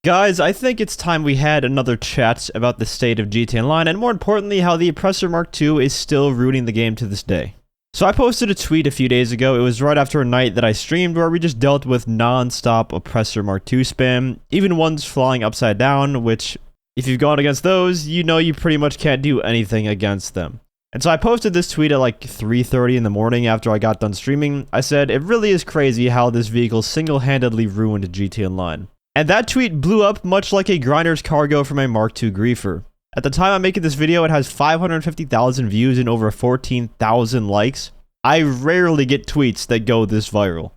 Guys, I think it's time we had another chat about the state of gtaonline, and more importantly, how the Oppressor Mk is still ruining the game to this day. So I posted a tweet a few days ago. It was right after a night that I streamed where we just dealt with non-stop Oppressor Mk spam, even ones flying upside down, which, if you've gone against those, you know you pretty much can't do anything against them. And so I posted this tweet at like 3:30 in the morning after I got done streaming. I said, it really is crazy how this vehicle single-handedly ruined gtaonline. And that tweet blew up much like a grinder's cargo for my Mark II griefer. At the time I'm making this video, it has 550,000 views and over 14,000 likes. I rarely get tweets that go this viral.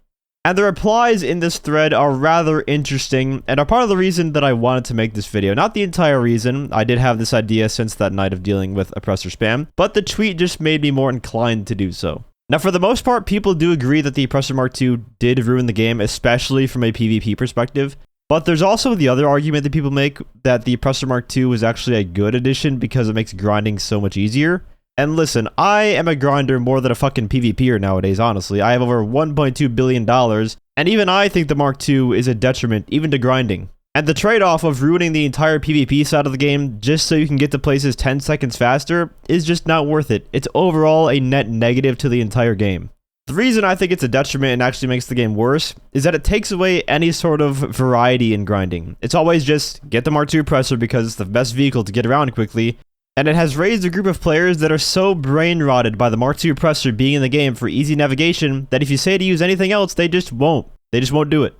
And the replies in this thread are rather interesting and are part of the reason that I wanted to make this video. Not the entire reason. I did have this idea since that night of dealing with oppressor spam, but the tweet just made me more inclined to do so. Now, for the most part, people do agree that the Oppressor Mk did ruin the game, especially from a PvP perspective. But there's also the other argument that people make that the Oppressor Mk was actually a good addition because it makes grinding so much easier. And listen, I am a grinder more than a fucking PvPer nowadays, honestly. I have over $1.2 billion, and even I think the Mark II is a detriment even to grinding. And the trade-off of ruining the entire PvP side of the game just so you can get to places 10 seconds faster is just not worth it. It's overall a net negative to the entire game. The reason I think it's a detriment and actually makes the game worse is that it takes away any sort of variety in grinding. It's always just get the Mark II Oppressor because it's the best vehicle to get around quickly, and it has raised a group of players that are so brain-rotted by the Mark II Oppressor being in the game for easy navigation that if you say to use anything else, they just won't. They just won't do it.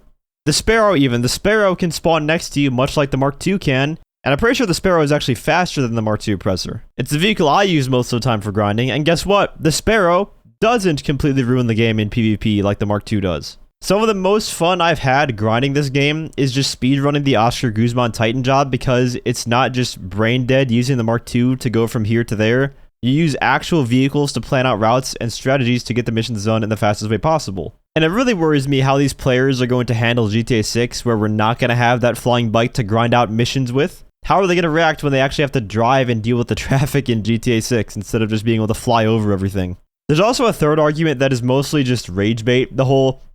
The Sparrow can spawn next to you much like the Mark II can, and I'm pretty sure the Sparrow is actually faster than the Mark II Oppressor. It's the vehicle I use most of the time for grinding, and guess what? The Sparrow doesn't completely ruin the game in PvP like the Mark II does. Some of the most fun I've had grinding this game is just speedrunning the Oscar Guzman Titan job because it's not just brain dead using the Mark II to go from here to there. You use actual vehicles to plan out routes and strategies to get the missions done in the fastest way possible. And it really worries me how these players are going to handle GTA 6 where we're not going to have that flying bike to grind out missions with. How are they going to react when they actually have to drive and deal with the traffic in GTA 6 instead of just being able to fly over everything? There's also a third argument that is mostly just rage bait. The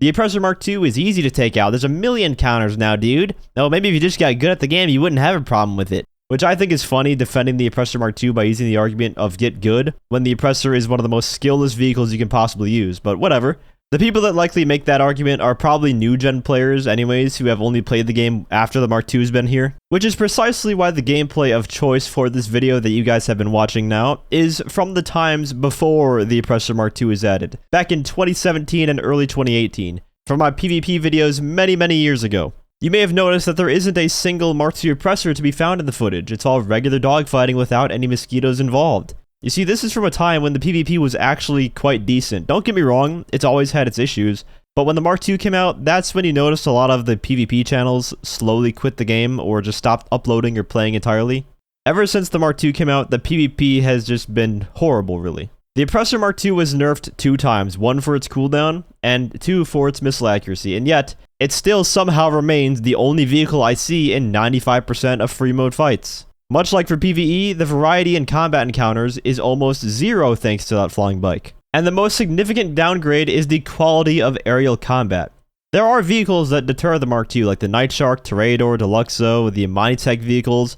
Oppressor Mk II is easy to take out. There's a million counters now, dude. No, maybe if you just got good at the game, you wouldn't have a problem with it. Which I think is funny, defending the Oppressor Mk II by using the argument of get good, when the Oppressor is one of the most skillless vehicles you can possibly use, but whatever. The people that likely make that argument are probably new-gen players anyways, who have only played the game after the Mark II's been here, which is precisely why the gameplay of choice for this video that you guys have been watching now is from the times before the Oppressor Mk II was added, back in 2017 and early 2018, from my PvP videos many years ago. You may have noticed that there isn't a single Mark II Oppressor to be found in the footage. It's all regular dogfighting without any mosquitoes involved. You see, this is from a time when the PvP was actually quite decent. Don't get me wrong, it's always had its issues, but when the Mark II came out, that's when you noticed a lot of the PvP channels slowly quit the game or just stopped uploading or playing entirely. Ever since the Mark II came out, the PvP has just been horrible, really. The Oppressor Mk II was nerfed 2 times, 1 for its cooldown, and 2 for its missile accuracy, and yet, it still somehow remains the only vehicle I see in 95% of free mode fights. Much like for PvE, the variety in combat encounters is almost zero thanks to that flying bike. And the most significant downgrade is the quality of aerial combat. There are vehicles that deter the Mark II, like the Night Shark, Toreador, Deluxo, the UNEDITED vehicles.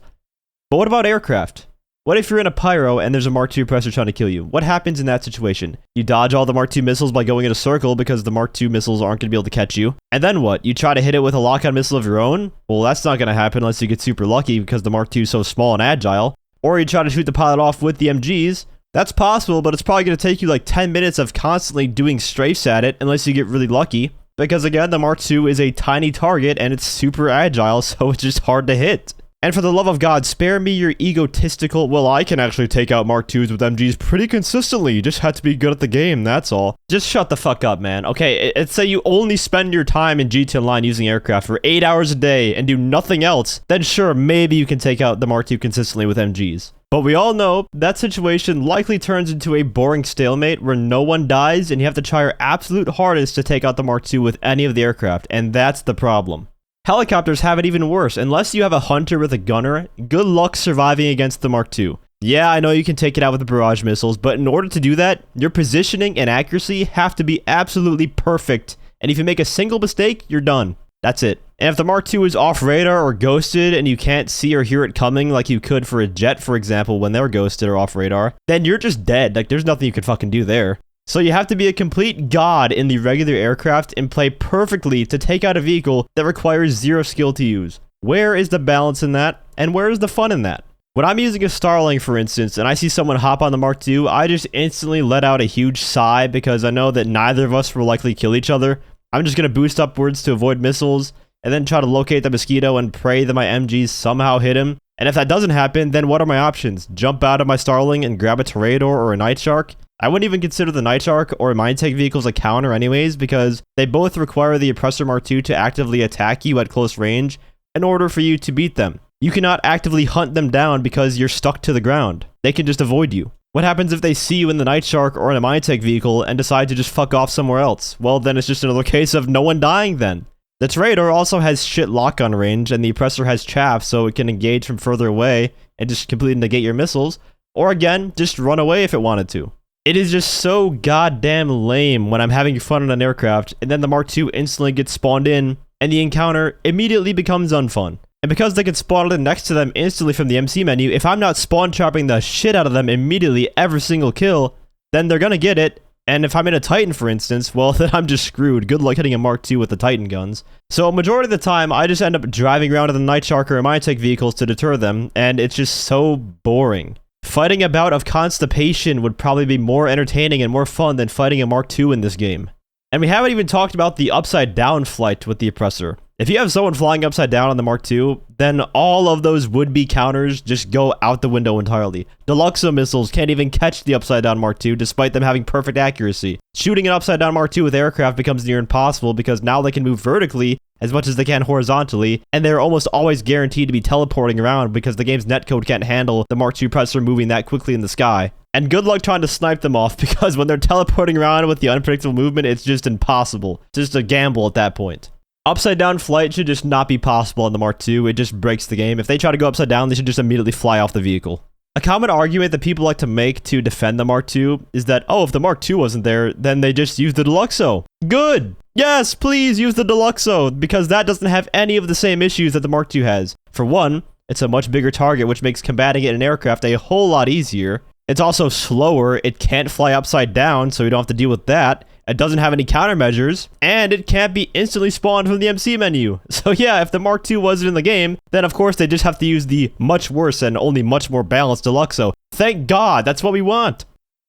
But what about aircraft? What if you're in a pyro and there's a Mark II Oppressor trying to kill you? What happens in that situation? You dodge all the Mark II missiles by going in a circle because the Mark II missiles aren't going to be able to catch you. And then what? You try to hit it with a lock-on missile of your own? Well, that's not going to happen unless you get super lucky because the Mark II is so small and agile. Or you try to shoot the pilot off with the MGs. That's possible, but it's probably going to take you like 10 minutes of constantly doing strafes at it unless you get really lucky. Because again, the Mark II is a tiny target and it's super agile, so it's just hard to hit. And for the love of God, spare me your egotistical, well, I can actually take out Mark IIs with MGs pretty consistently, you just had to be good at the game, that's all. Just shut the fuck up, man. Okay, let's say you only spend your time in gtaonline using aircraft for 8 hours a day and do nothing else, then sure, maybe you can take out the Mark II consistently with MGs. But we all know that situation likely turns into a boring stalemate where no one dies and you have to try your absolute hardest to take out the Mark II with any of the aircraft, and that's the problem. Helicopters have it even worse. Unless you have a hunter with a gunner, good luck surviving against the Mark II. Yeah, I know you can take it out with the barrage missiles, but in order to do that, your positioning and accuracy have to be absolutely perfect, and if you make a single mistake, you're done. That's it. And if the Mark II is off radar or ghosted and you can't see or hear it coming like you could for a jet, for example, when they're ghosted or off radar, then you're just dead. Like, there's nothing you can fucking do there. So you have to be a complete god in the regular aircraft and play perfectly to take out a vehicle that requires 0 skill to use. Where is the balance in that? And where is the fun in that? When I'm using a Starling, for instance, and I see someone hop on the Mark II, I just instantly let out a huge sigh because I know that neither of us will likely kill each other. I'm just going to boost upwards to avoid missiles, and then try to locate the mosquito and pray that my MGs somehow hit him. And if that doesn't happen, then what are my options? Jump out of my Starling and grab a Toreador or a Night Shark? I wouldn't even consider the Night Shark or Mind Tank vehicles a counter anyways, because they both require the Oppressor Mk II to actively attack you at close range in order for you to beat them. You cannot actively hunt them down because you're stuck to the ground. They can just avoid you. What happens if they see you in the Night Shark or in a Mind Tank vehicle and decide to just fuck off somewhere else? Well, then it's just another case of no one dying then. The Toreador also has shit lock-on range, and the Oppressor has chaff, so it can engage from further away and just completely negate your missiles, or again, just run away if it wanted to. It is just so goddamn lame when I'm having fun on an aircraft, and then the Mark II instantly gets spawned in, and the encounter immediately becomes unfun. And because they can spawn it next to them instantly from the MC menu, if I'm not spawn trapping the shit out of them immediately every single kill, then they're gonna get it. And if I'm in a Titan, for instance, well, then I'm just screwed. Good luck hitting a Mark II with the Titan guns. So majority of the time, I just end up driving around in the Night Shark or Mind Tank vehicles to deter them, and it's just so boring. Fighting a bout of constipation would probably be more entertaining and more fun than fighting a Mark II in this game. And we haven't even talked about the upside down flight with the Oppressor. If you have someone flying upside down on the Mark II, then all of those would-be counters just go out the window entirely. Deluxo missiles can't even catch the upside down Mark II despite them having perfect accuracy. Shooting an upside down Mark II with aircraft becomes near impossible because now they can move vertically as much as they can horizontally, and they're almost always guaranteed to be teleporting around because the game's netcode can't handle the Mark II Oppressor moving that quickly in the sky. And good luck trying to snipe them off because when they're teleporting around with the unpredictable movement, it's just impossible. It's just a gamble at that point. Upside down flight should just not be possible on the Mark II. It just breaks the game. If they try to go upside down, they should just immediately fly off the vehicle. A common argument that people like to make to defend the Mark II is that, oh, if the Mark II wasn't there, then they just use the Deluxo. Good! Yes, please use the Deluxo, because that doesn't have any of the same issues that the Mark II has. For one, it's a much bigger target, which makes combating it in aircraft a whole lot easier. It's also slower, it can't fly upside down, so you don't have to deal with that. It doesn't have any countermeasures, and it can't be instantly spawned from the MC menu. So yeah, if the Mark II wasn't in the game, then of course they just have to use the much worse and only much more balanced Deluxo. Thank God, that's what we want.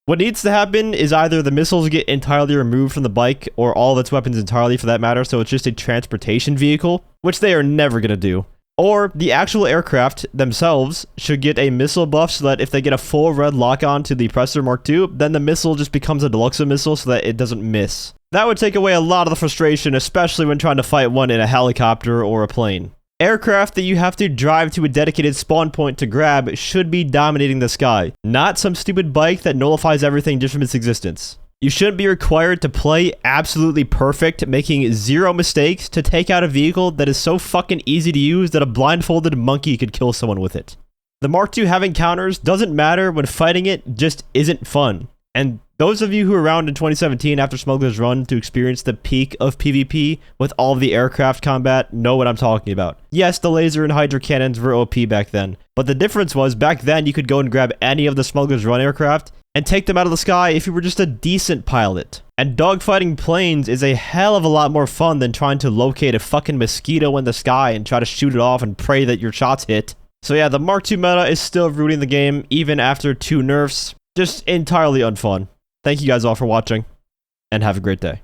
What needs to happen is either the missiles get entirely removed from the bike, or all of its weapons entirely for that matter, so it's just a transportation vehicle, which they are never gonna do. Or the actual aircraft themselves should get a missile buff so that if they get a full red lock-on to the Oppressor Mk II, then the missile just becomes a Deluxo missile so that it doesn't miss. That would take away a lot of the frustration, especially when trying to fight one in a helicopter or a plane. Aircraft that you have to drive to a dedicated spawn point to grab should be dominating the sky, not some stupid bike that nullifies everything just from its existence. You shouldn't be required to play absolutely perfect, making 0 mistakes to take out a vehicle that is so fucking easy to use that a blindfolded monkey could kill someone with it. The Mark II having counters doesn't matter when fighting it just isn't fun. And those of you who were around in 2017 after Smuggler's Run to experience the peak of PvP with all of the aircraft combat know what I'm talking about. Yes, the laser and Hydra cannons were OP back then, but the difference was back then you could go and grab any of the Smuggler's Run aircraft and take them out of the sky if you were just a decent pilot. And dogfighting planes is a hell of a lot more fun than trying to locate a fucking mosquito in the sky and try to shoot it off and pray that your shots hit. So yeah, the Mark II meta is still ruining the game even after 2 nerfs. Just entirely unfun. Thank you guys all for watching, and have a great day.